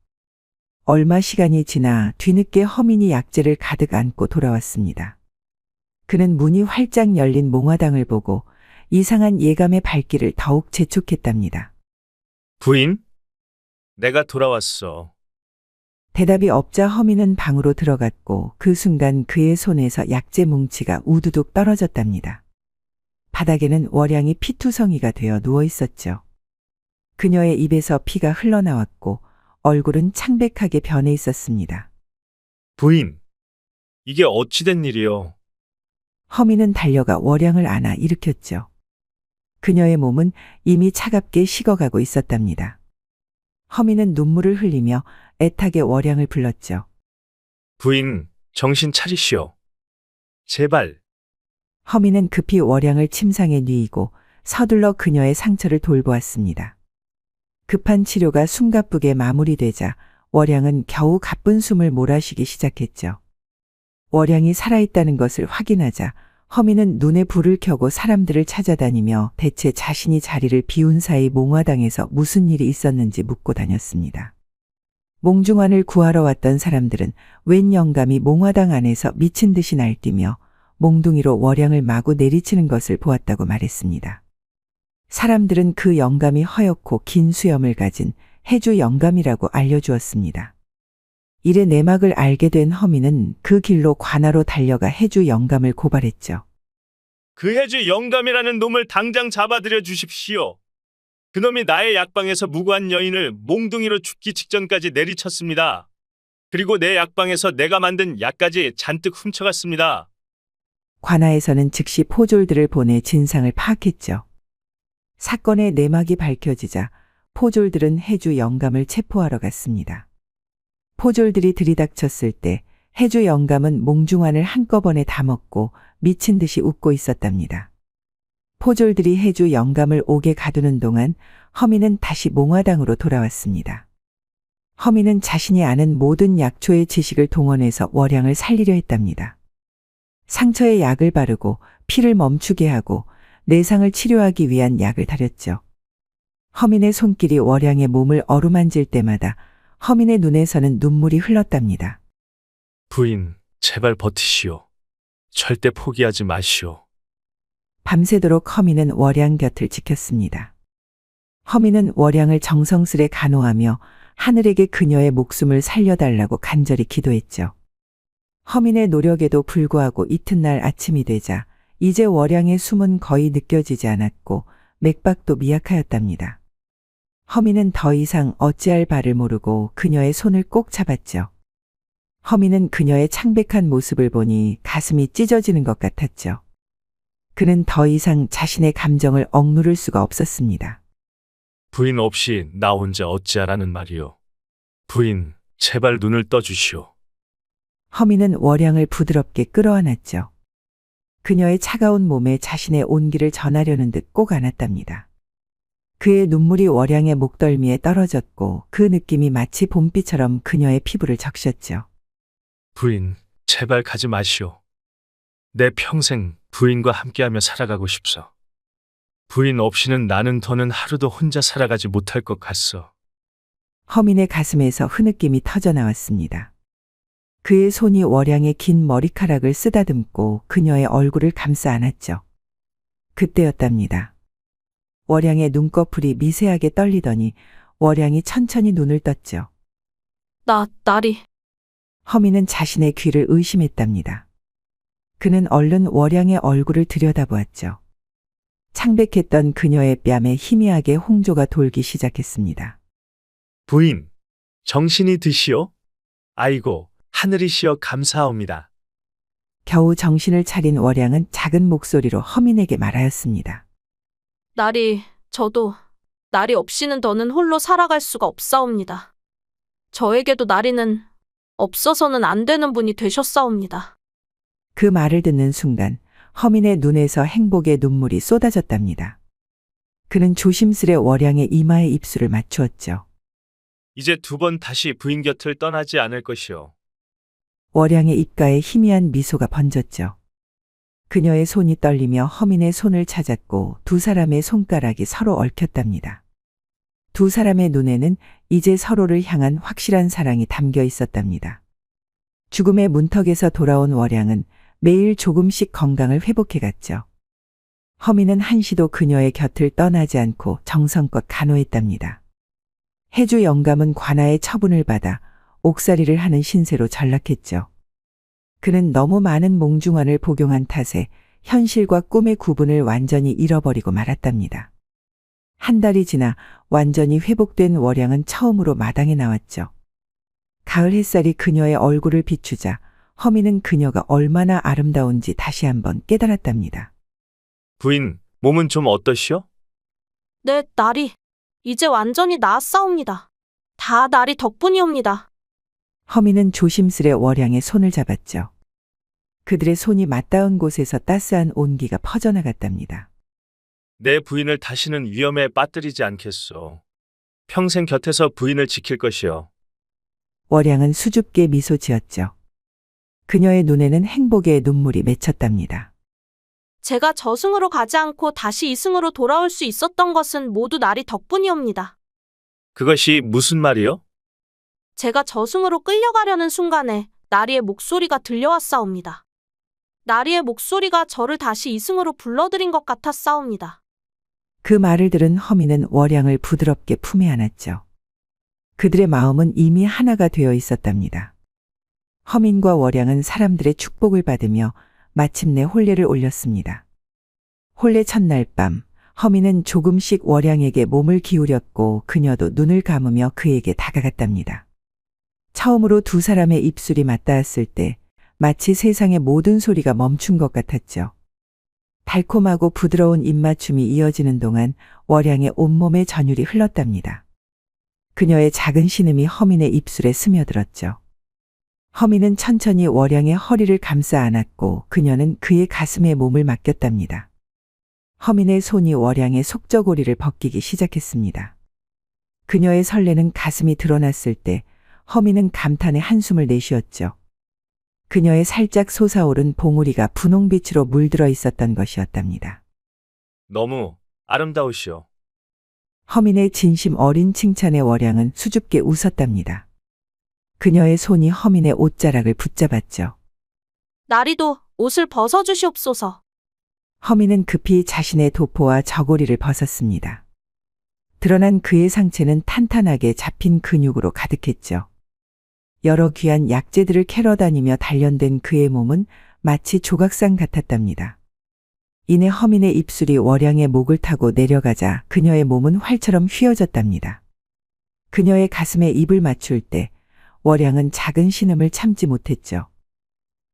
B: 얼마 시간이 지나 뒤늦게 허민이 약재를 가득 안고 돌아왔습니다. 그는 문이 활짝 열린 몽화당을 보고 이상한 예감의 발길을 더욱 재촉했답니다.
A: 부인? 내가 돌아왔어.
B: 대답이 없자 허민은 방으로 들어갔고 그 순간 그의 손에서 약재 뭉치가 우두둑 떨어졌답니다. 바닥에는 월양이 피투성이가 되어 누워 있었죠. 그녀의 입에서 피가 흘러나왔고 얼굴은 창백하게 변해 있었습니다.
A: 부인, 이게 어찌된 일이요?
B: 허민은 달려가 월양을 안아 일으켰죠. 그녀의 몸은 이미 차갑게 식어가고 있었답니다. 허민은 눈물을 흘리며 애타게 월양을 불렀죠.
A: 부인, 정신 차리시오. 제발.
B: 허민은 급히 월양을 침상에 뉘이고 서둘러 그녀의 상처를 돌보았습니다. 급한 치료가 숨가쁘게 마무리되자 월양은 겨우 가쁜 숨을 몰아쉬기 시작했죠. 월양이 살아있다는 것을 확인하자 허민은 눈에 불을 켜고 사람들을 찾아다니며 대체 자신이 자리를 비운 사이 몽화당에서 무슨 일이 있었는지 묻고 다녔습니다. 몽중환을 구하러 왔던 사람들은 웬 영감이 몽화당 안에서 미친 듯이 날뛰며 몽둥이로 월양을 마구 내리치는 것을 보았다고 말했습니다. 사람들은 그 영감이 허옇고 긴 수염을 가진 해주 영감이라고 알려주었습니다. 이래 내막을 알게 된 허민은 그 길로 관하로 달려가 해주 영감을 고발했죠.
A: 그 해주 영감이라는 놈을 당장 잡아들여 주십시오. 그놈이 나의 약방에서 무고한 여인을 몽둥이로 죽기 직전까지 내리쳤습니다. 그리고 내 약방에서 내가 만든 약까지 잔뜩 훔쳐갔습니다.
B: 관아에서는 즉시 포졸들을 보내 진상을 파악했죠. 사건의 내막이 밝혀지자 포졸들은 해주 영감을 체포하러 갔습니다. 포졸들이 들이닥쳤을 때 해주 영감은 몽중환을 한꺼번에 다 먹고 미친 듯이 웃고 있었답니다. 포졸들이 해주 영감을 옥에 가두는 동안 허민은 다시 몽화당으로 돌아왔습니다. 허민은 자신이 아는 모든 약초의 지식을 동원해서 월양을 살리려 했답니다. 상처에 약을 바르고 피를 멈추게 하고 내상을 치료하기 위한 약을 다렸죠. 허민의 손길이 월양의 몸을 어루만질 때마다 허민의 눈에서는 눈물이 흘렀답니다.
A: 부인, 제발 버티시오. 절대 포기하지 마시오.
B: 밤새도록 허민은 월양 곁을 지켰습니다. 허민은 월양을 정성스레 간호하며 하늘에게 그녀의 목숨을 살려달라고 간절히 기도했죠. 허민의 노력에도 불구하고 이튿날 아침이 되자 이제 월양의 숨은 거의 느껴지지 않았고 맥박도 미약하였답니다. 허민은 더 이상 어찌할 바를 모르고 그녀의 손을 꼭 잡았죠. 허민은 그녀의 창백한 모습을 보니 가슴이 찢어지는 것 같았죠. 그는 더 이상 자신의 감정을 억누를 수가 없었습니다.
A: 부인 없이 나 혼자 어찌하라는 말이오. 부인, 제발 눈을 떠주시오.
B: 허민은 월양을 부드럽게 끌어안았죠. 그녀의 차가운 몸에 자신의 온기를 전하려는 듯 꼭 안았답니다. 그의 눈물이 월양의 목덜미에 떨어졌고 그 느낌이 마치 봄비처럼 그녀의 피부를 적셨죠.
A: 부인, 제발 가지 마시오. 내 평생 부인과 함께하며 살아가고 싶소. 부인 없이는 나는 더는 하루도 혼자 살아가지 못할 것 같소.
B: 허민의 가슴에서 흐느낌이 터져나왔습니다. 그의 손이 월양의 긴 머리카락을 쓰다듬고 그녀의 얼굴을 감싸 안았죠. 그때였답니다. 월양의 눈꺼풀이 미세하게 떨리더니 월양이 천천히 눈을 떴죠.
F: 나리.
B: 허민은 자신의 귀를 의심했답니다. 그는 얼른 월양의 얼굴을 들여다보았죠. 창백했던 그녀의 뺨에 희미하게 홍조가 돌기 시작했습니다.
A: 부인, 정신이 드시오? 아이고, 하늘이시여 감사합니다.
B: 겨우 정신을 차린 월양은 작은 목소리로 허민에게 말하였습니다.
F: 나리 없이는 더는 홀로 살아갈 수가 없사옵니다. 저에게도 나리는 없어서는 안 되는 분이 되셨사옵니다.
B: 그 말을 듣는 순간 허민의 눈에서 행복의 눈물이 쏟아졌답니다. 그는 조심스레 월양의 이마에 입술을 맞추었죠.
A: 이제 2번 다시 부인 곁을 떠나지 않을 것이오.
B: 월양의 입가에 희미한 미소가 번졌죠. 그녀의 손이 떨리며 허민의 손을 찾았고 두 사람의 손가락이 서로 얽혔답니다. 두 사람의 눈에는 이제 서로를 향한 확실한 사랑이 담겨 있었답니다. 죽음의 문턱에서 돌아온 월양은 매일 조금씩 건강을 회복해갔죠. 허민은 한시도 그녀의 곁을 떠나지 않고 정성껏 간호했답니다. 해주 영감은 관아의 처분을 받아 옥살이를 하는 신세로 전락했죠. 그는 너무 많은 몽중환을 복용한 탓에 현실과 꿈의 구분을 완전히 잃어버리고 말았답니다. 한 달이 지나 완전히 회복된 월양은 처음으로 마당에 나왔죠. 가을 햇살이 그녀의 얼굴을 비추자 허민은 그녀가 얼마나 아름다운지 다시 한번 깨달았답니다.
A: 부인, 몸은 좀 어떠시오?
F: 네, 나리. 이제 완전히 나았사옵니다. 다 나리 덕분이옵니다.
B: 허민은 조심스레 월양의 손을 잡았죠. 그들의 손이 맞닿은 곳에서 따스한 온기가 퍼져나갔답니다.
A: 내 부인을 다시는 위험에 빠뜨리지 않겠소. 평생 곁에서 부인을 지킬 것이오.
B: 월양은 수줍게 미소 지었죠. 그녀의 눈에는 행복의 눈물이 맺혔답니다.
F: 제가 저승으로 가지 않고 다시 이승으로 돌아올 수 있었던 것은 모두 나리 덕분이옵니다.
A: 그것이 무슨 말이오?
F: 제가 저승으로 끌려가려는 순간에 나리의 목소리가 들려왔사옵니다. 나리의 목소리가 저를 다시 이승으로 불러들인 것 같았사옵니다.
B: 그 말을 들은 허민은 월양을 부드럽게 품에 안았죠. 그들의 마음은 이미 하나가 되어 있었답니다. 허민과 월양은 사람들의 축복을 받으며 마침내 혼례를 올렸습니다. 혼례 첫날 밤 허민은 조금씩 월양에게 몸을 기울였고 그녀도 눈을 감으며 그에게 다가갔답니다. 처음으로 두 사람의 입술이 맞닿았을 때 마치 세상의 모든 소리가 멈춘 것 같았죠. 달콤하고 부드러운 입맞춤이 이어지는 동안 월양의 온몸에 전율이 흘렀답니다. 그녀의 작은 신음이 허민의 입술에 스며들었죠. 허민은 천천히 월양의 허리를 감싸 안았고 그녀는 그의 가슴에 몸을 맡겼답니다. 허민의 손이 월양의 속저고리를 벗기기 시작했습니다. 그녀의 설레는 가슴이 드러났을 때 허민은 감탄의 한숨을 내쉬었죠. 그녀의 살짝 솟아오른 봉우리가 분홍빛으로 물들어 있었던 것이었답니다.
A: 너무 아름다우시오.
B: 허민의 진심 어린 칭찬에 월양은 수줍게 웃었답니다. 그녀의 손이 허민의 옷자락을 붙잡았죠.
F: 나리도 옷을 벗어주시옵소서.
B: 허민은 급히 자신의 도포와 저고리를 벗었습니다. 드러난 그의 상체는 탄탄하게 잡힌 근육으로 가득했죠. 여러 귀한 약재들을 캐러 다니며 단련된 그의 몸은 마치 조각상 같았답니다. 이내 허민의 입술이 월양의 목을 타고 내려가자 그녀의 몸은 활처럼 휘어졌답니다. 그녀의 가슴에 입을 맞출 때 월양은 작은 신음을 참지 못했죠.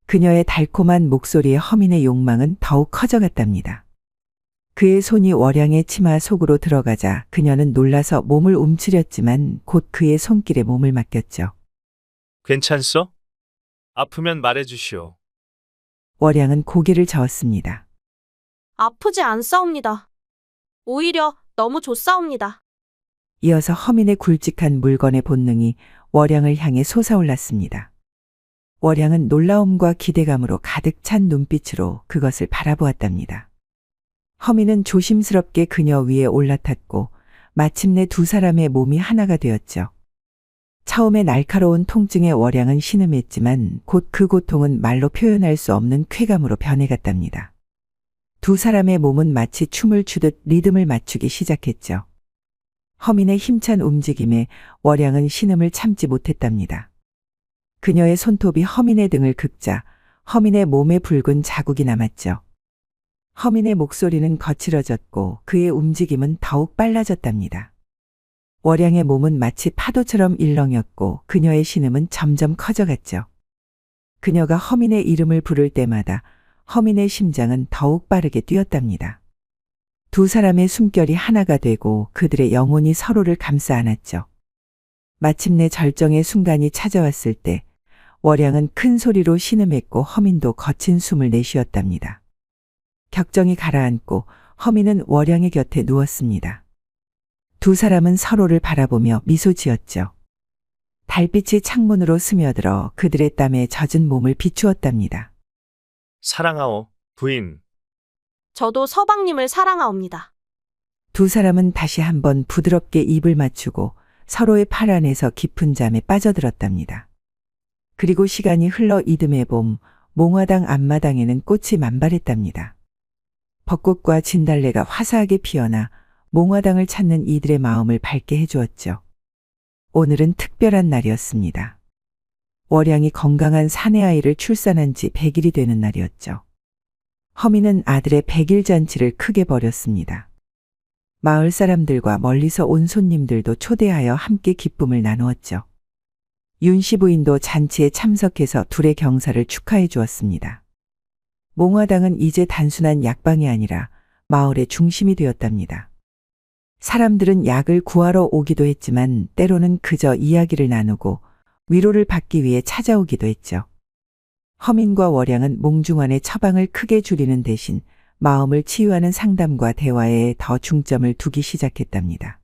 B: 그녀의 달콤한 목소리에 허민의 욕망은 더욱 커져갔답니다. 그의 손이 월양의 치마 속으로 들어가자 그녀는 놀라서 몸을 움츠렸지만 곧 그의 손길에 몸을 맡겼죠.
A: 괜찮소? 아프면 말해주시오.
B: 월양은 고개를 저었습니다.
F: 아프지 않사옵니다. 오히려 너무 좋사옵니다.
B: 이어서 허민의 굵직한 물건의 본능이 월양을 향해 솟아올랐습니다. 월양은 놀라움과 기대감으로 가득 찬 눈빛으로 그것을 바라보았답니다. 허민은 조심스럽게 그녀 위에 올라탔고 마침내 두 사람의 몸이 하나가 되었죠. 처음에 날카로운 통증에 월양은 신음했지만 곧 그 고통은 말로 표현할 수 없는 쾌감으로 변해갔답니다. 두 사람의 몸은 마치 춤을 추듯 리듬을 맞추기 시작했죠. 허민의 힘찬 움직임에 월양은 신음을 참지 못했답니다. 그녀의 손톱이 허민의 등을 긁자 허민의 몸에 붉은 자국이 남았죠. 허민의 목소리는 거칠어졌고 그의 움직임은 더욱 빨라졌답니다. 월양의 몸은 마치 파도처럼 일렁였고 그녀의 신음은 점점 커져갔죠. 그녀가 허민의 이름을 부를 때마다 허민의 심장은 더욱 빠르게 뛰었답니다. 두 사람의 숨결이 하나가 되고 그들의 영혼이 서로를 감싸 안았죠. 마침내 절정의 순간이 찾아왔을 때 월양은 큰 소리로 신음했고 허민도 거친 숨을 내쉬었답니다. 격정이 가라앉고 허민은 월양의 곁에 누웠습니다. 두 사람은 서로를 바라보며 미소 지었죠. 달빛이 창문으로 스며들어 그들의 땀에 젖은 몸을 비추었답니다.
A: 사랑하오, 부인.
F: 저도 서방님을 사랑하옵니다.
B: 두 사람은 다시 한번 부드럽게 입을 맞추고 서로의 팔 안에서 깊은 잠에 빠져들었답니다. 그리고 시간이 흘러 이듬해 봄, 몽화당 앞마당에는 꽃이 만발했답니다. 벚꽃과 진달래가 화사하게 피어나 몽화당을 찾는 이들의 마음을 밝게 해주었죠. 오늘은 특별한 날이었습니다. 월양이 건강한 사내아이를 출산한 지 100일이 되는 날이었죠. 허민은 아들의 100일 잔치를 크게 벌였습니다. 마을 사람들과 멀리서 온 손님들도 초대하여 함께 기쁨을 나누었죠. 윤씨 부인도 잔치에 참석해서 둘의 경사를 축하해 주었습니다. 몽화당은 이제 단순한 약방이 아니라 마을의 중심이 되었답니다. 사람들은 약을 구하러 오기도 했지만 때로는 그저 이야기를 나누고 위로를 받기 위해 찾아오기도 했죠. 허민과 월양은 몽중환의 처방을 크게 줄이는 대신 마음을 치유하는 상담과 대화에 더 중점을 두기 시작했답니다.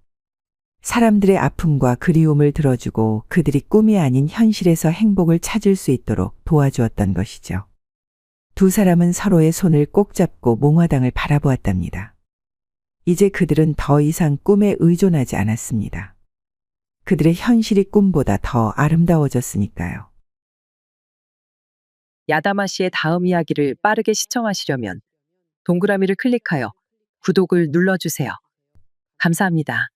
B: 사람들의 아픔과 그리움을 들어주고 그들이 꿈이 아닌 현실에서 행복을 찾을 수 있도록 도와주었던 것이죠. 두 사람은 서로의 손을 꼭 잡고 몽화당을 바라보았답니다. 이제 그들은 더 이상 꿈에 의존하지 않았습니다. 그들의 현실이 꿈보다 더 아름다워졌으니까요.
J: 야다마 씨의 다음 이야기를 빠르게 시청하시려면 동그라미를 클릭하여 구독을 눌러주세요. 감사합니다.